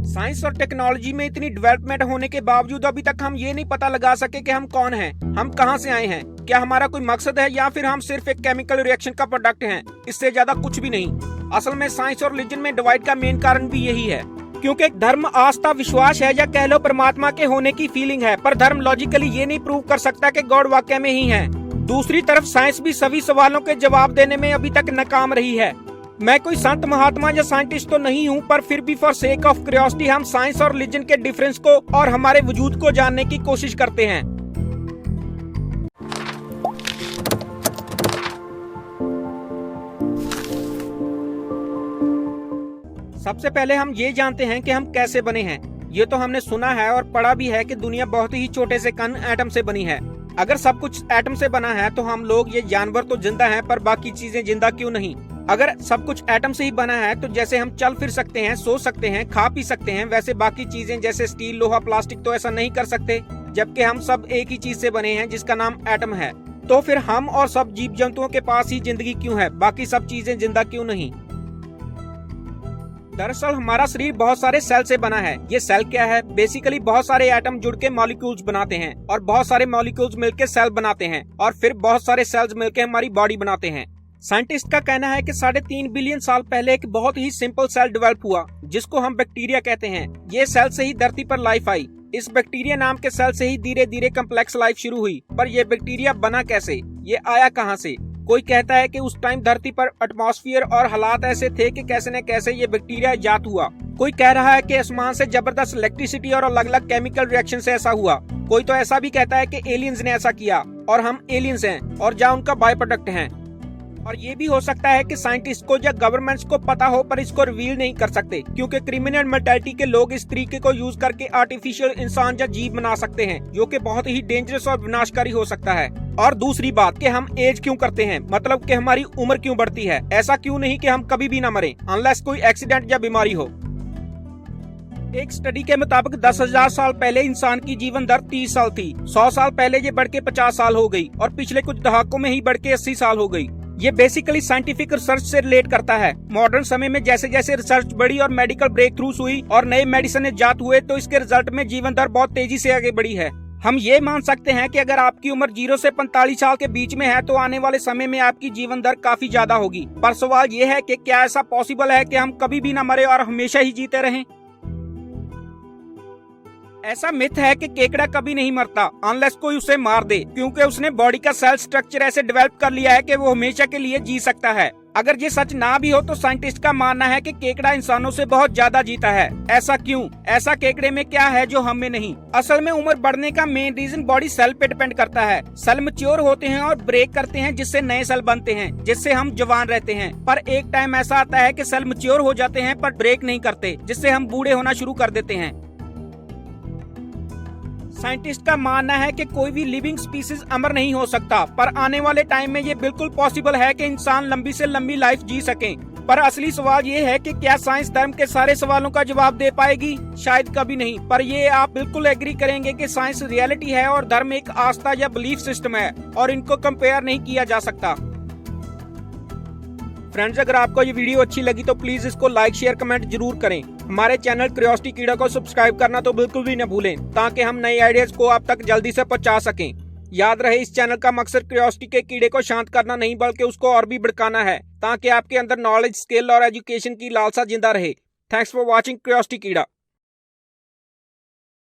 Science और technology में इतनी डेवलपमेंट होने के बावजूद अभी तक हम ये नहीं पता लगा सके कि हम कौन हैं, हम कहां से आए हैं, क्या हमारा कोई मकसद है या फिर हम सिर्फ एक केमिकल रिएक्शन का प्रोडक्ट हैं। इससे ज्यादा कुछ भी नहीं। असल में साइंस और रिलीजन में डिवाइड का मेन कारण भी यही है, क्योंकि धर्म आस्था विश्वास है या कह लो परमात्मा के होने की फीलिंग है, पर धर्म लॉजिकली ये नहीं प्रूव कर सकता कि गॉड वाकई में ही है। दूसरी तरफ साइंस भी सभी सवालों के जवाब देने में अभी तक नाकाम रही है। मैं कोई संत महात्मा या साइंटिस्ट तो नहीं हूँ, पर फिर भी फॉर सेक ऑफ क्यूरियोसिटी हम साइंस और रिलीजन के डिफरेंस को और हमारे वजूद को जानने की कोशिश करते हैं। सबसे पहले हम ये जानते हैं कि हम कैसे बने हैं। ये तो हमने सुना है और पढ़ा भी है कि दुनिया बहुत ही छोटे से कण एटम से बनी है। अगर सब कुछ एटम से बना है तो हम लोग ये जानवर तो जिंदा हैं, पर बाकी चीजें जिंदा क्यों नहीं? अगर सब कुछ एटम से ही बना है तो जैसे हम चल फिर सकते हैं, सो सकते हैं, खा पी सकते हैं, वैसे बाकी चीजें जैसे स्टील लोहा प्लास्टिक तो ऐसा नहीं कर सकते, जबकि हम सब एक ही चीज से बने हैं जिसका नाम एटम है। तो फिर हम और सब जीव जंतुओं के पास ही जिंदगी क्यों है, बाकी सब चीजें जिंदा क्यों नहीं? दरअसल हमारा शरीर बहुत सारे सेल से बना है। ये सेल क्या है? बेसिकली बहुत सारे एटम जुड़ के मॉलिक्यूल्स बनाते हैं और बहुत सारे मॉलिक्यूल्स मिलकर सेल बनाते हैं और फिर बहुत सारे सेल्स मिलकर हमारी बॉडी बनाते हैं। साइंटिस्ट का कहना है कि 3.5 बिलियन साल पहले एक बहुत ही सिंपल सेल डेवलप हुआ जिसको हम बैक्टीरिया कहते हैं। ये सेल से ही धरती पर लाइफ आई। इस बैक्टीरिया नाम के सेल से ही धीरे धीरे कम्प्लेक्स लाइफ शुरू हुई। पर यह बैक्टीरिया बना कैसे? ये आया कहाँ से? कोई कहता है कि उस टाइम धरती पर एटमॉस्फेयर और हालात ऐसे थे कि कैसे न कैसे ये बैक्टीरिया इजाद हुआ। कोई कह रहा है कि आसमान से जबरदस्त इलेक्ट्रिसिटी और अलग अलग केमिकल रिएक्शन से ऐसा हुआ। कोई तो ऐसा भी कहता है कि एलियंस ने ऐसा किया और हम एलियंस हैं और या उनका बाय प्रोडक्ट हैं। और ये भी हो सकता है कि साइंटिस्ट को या गवर्नमेंट्स को पता हो पर इसको रिवील नहीं कर सकते, क्योंकि क्रिमिनल मेंटालिटी के लोग इस तरीके को यूज करके आर्टिफिशियल इंसान या जीव बना सकते हैं, जो कि बहुत ही डेंजरस और विनाशकारी हो सकता है। और दूसरी बात कि हम एज क्यों करते हैं, मतलब कि हमारी उम्र क्यों बढ़ती है। ऐसा क्यों नहीं कि हम कभी भी ना मरे अनलेस कोई एक्सीडेंट या बीमारी हो। एक स्टडी के मुताबिक 10,000 साल पहले इंसान की जीवन दर 30 साल थी। 100 साल पहले ये बढ़ के 50 साल हो गई और पिछले कुछ दहाकों में ही बढ़ के 80 साल हो गई। ये बेसिकली साइंटिफिक रिसर्च से रिलेट करता है। मॉडर्न समय में जैसे जैसे रिसर्च बढ़ी और मेडिकल ब्रेक थ्रूज हुई और नए मेडिसिन इजाद हुए, तो इसके रिजल्ट में जीवन दर बहुत तेजी से आगे बढ़ी है। हम ये मान सकते हैं कि अगर आपकी उम्र 0 से 45 साल के बीच में है तो आने वाले समय में आपकी जीवन दर काफी ज्यादा होगी। पर सवाल ये है कि क्या ऐसा पॉसिबल है कि हम कभी भी न मरे और हमेशा ही जीते रहें? ऐसा मिथ है कि केकड़ा कभी नहीं मरता अनलेस कोई उसे मार दे, क्योंकि उसने बॉडी का सेल स्ट्रक्चर ऐसे डेवलप कर लिया है कि वो हमेशा के लिए जी सकता है। अगर ये सच ना भी हो तो साइंटिस्ट का मानना है कि केकड़ा इंसानों से बहुत ज्यादा जीता है। ऐसा क्यों? ऐसा केकड़े में क्या है जो हमें नहीं? असल में उम्र बढ़ने का मेन रीजन बॉडी सेल पे डिपेंड करता है। सेल मैच्योर होते हैं और ब्रेक करते हैं, जिससे नए सेल बनते हैं, जिससे हम जवान रहते हैं। पर एक टाइम ऐसा आता है कि सेल मैच्योर हो जाते हैं पर ब्रेक नहीं करते, जिससे हम बूढ़े होना शुरू कर देते हैं। साइंटिस्ट का मानना है कि कोई भी लिविंग स्पीसीज अमर नहीं हो सकता, पर आने वाले टाइम में ये बिल्कुल पॉसिबल है कि इंसान लंबी से लंबी लाइफ जी सकें। पर असली सवाल ये है कि क्या साइंस धर्म के सारे सवालों का जवाब दे पाएगी? शायद कभी नहीं। पर ये आप बिल्कुल एग्री करेंगे कि साइंस रियलिटी है और धर्म एक आस्था या बिलीफ सिस्टम है और इनको कंपेयर नहीं किया जा सकता। फ्रेंड्स, अगर आपको ये वीडियो अच्छी लगी तो प्लीज इसको लाइक शेयर कमेंट जरूर करें। हमारे चैनल क्यूरियोसिटी कीड़ा को सब्सक्राइब करना तो बिल्कुल भी न भूलें, ताकि हम नए आइडियाज को आप तक जल्दी से पहुंचा सकें। याद रहे, इस चैनल का मकसद क्यूरियोसिटी के कीड़े को शांत करना नहीं बल्कि उसको और भी भड़काना है, ताकि आपके अंदर नॉलेज, स्किल और एजुकेशन की लालसा जिंदा रहे। थैंक्स फॉर वॉचिंग क्यूरियोसिटी कीड़ा।